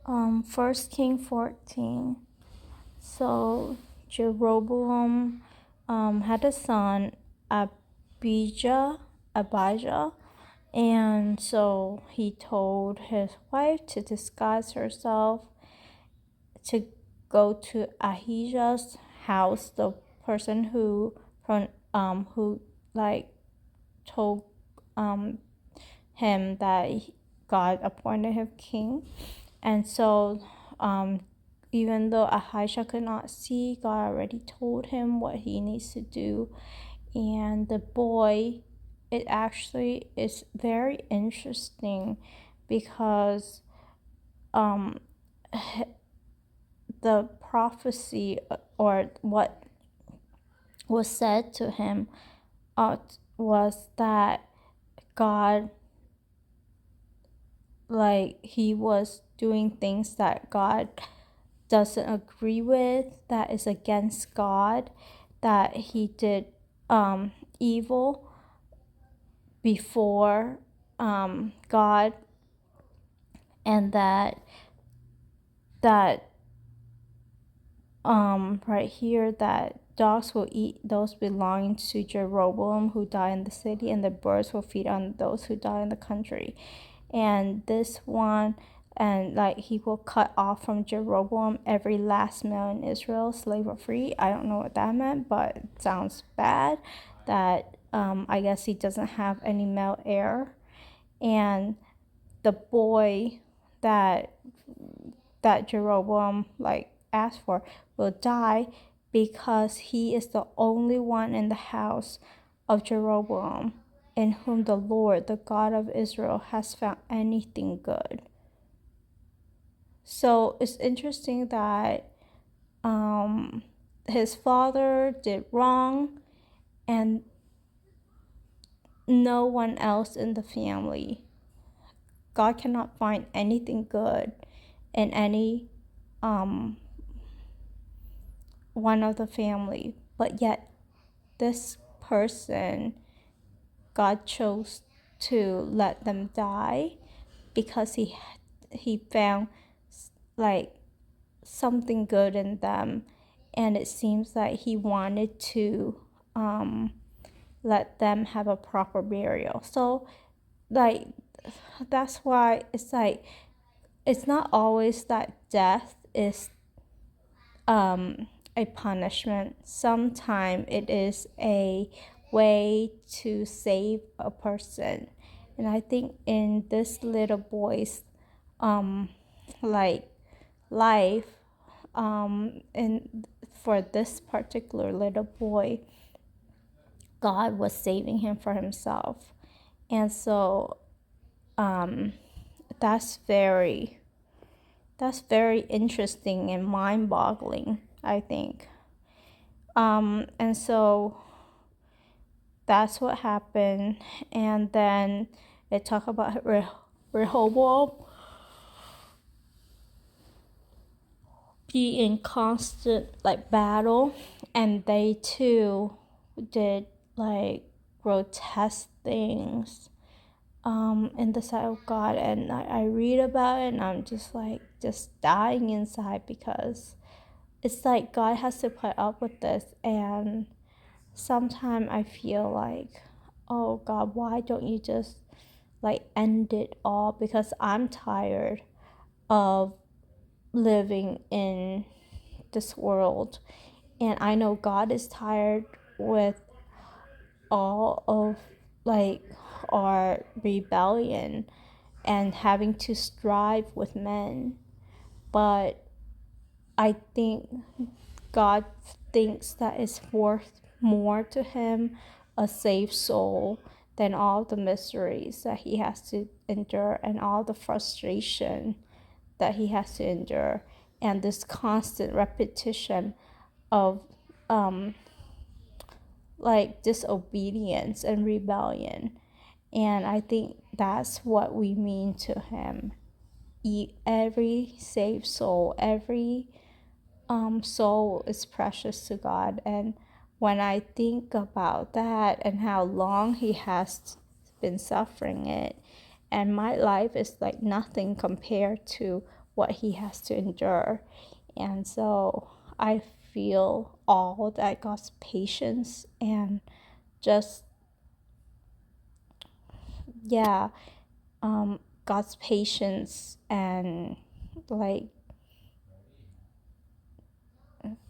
First King 14. So Jeroboam had a son, Abijah, and so he told his wife to disguise herself to go to Ahijah's house, the person who like told him that God appointed him king. And so even though Ahijah could not see, God already told him what he needs to do. And the boy, it actually is very interesting because the prophecy or what was said to him was that God, like, he was doing things that God doesn't agree with, that is against God, that he did evil before God, and that right here, that dogs will eat those belonging to Jeroboam who die in the city, and the birds will feed on those who die in the country. And this one, and like he will cut off from Jeroboam every last male in Israel, slave or free. I don't know what that meant, but it sounds bad. That I guess he doesn't have any male heir, and the boy that Jeroboam like asked for will die because he is the only one in the house of Jeroboam in whom the Lord, the God of Israel, has found anything good. So it's interesting that his father did wrong and no one else in the family. God cannot find anything good in any one of the family, but yet this person, God chose to let them die because he found like something good in them, and it seems like he wanted to let them have a proper burial. So like that's why it's like it's not always that death is a punishment. Sometimes it is a way to save a person. And I think in this little boy's like life, and for this particular little boy, God was saving him for himself. And so that's very interesting and mind-boggling, I think. And so that's what happened. And then they talk about Rehoboam be in constant like battle, and they too did like grotesque things in the sight of God. And I read about it and I'm just like just dying inside because it's like God has to put up with this. And sometimes I feel like, oh God, why don't you just like end it all? Because I'm tired of living in this world, and I know God is tired with all of like our rebellion and having to strive with men. But I think God thinks that it's worth more to him a saved soul than all the miseries that he has to endure and all the frustration that he has to endure, and this constant repetition of like disobedience and rebellion. And I think that's what we mean to him. Every saved soul, every soul is precious to God. And when I think about that and how long he has been suffering it, and my life is like nothing compared to what he has to endure. And so I feel all that God's patience and just, yeah, God's patience and, like,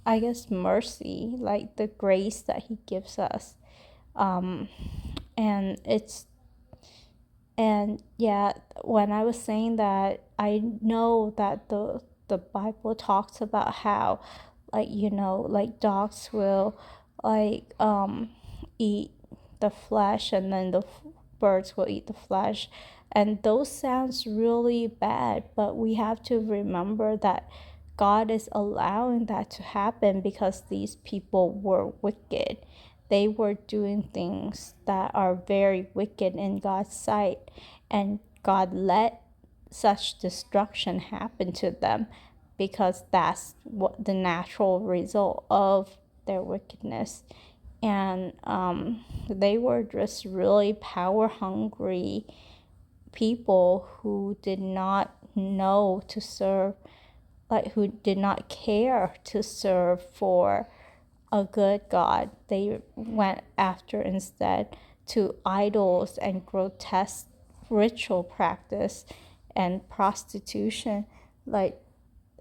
I guess mercy, like the grace that he gives us. Um, and it's, and yeah, when I was saying that, I know that the Bible talks about how, like, like dogs will, like, eat the flesh, and then the birds will eat the flesh. And those sounds really bad, but we have to remember that God is allowing that to happen because these people were wicked. They were doing things that are very wicked in God's sight, and God let such destruction happen to them because that's what the natural result of their wickedness. And they were just really power hungry people who did not know to serve, like, who did not care to serve for a good God. They went after instead to idols and grotesque ritual practice and prostitution. Like,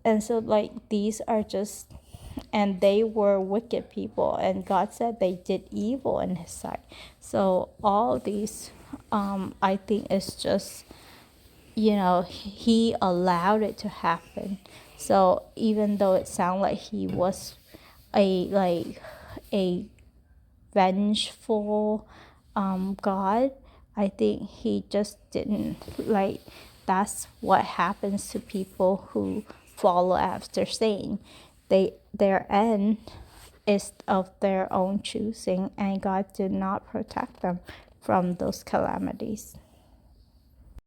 and so, like, these are just, and they were wicked people, and God said they did evil in his sight. So all these, I think it's just, he allowed it to happen. So even though it sounded like he was a vengeful God, I think he just didn't, like, that's what happens to people who follow after Satan. Their end is of their own choosing, and God did not protect them from those calamities.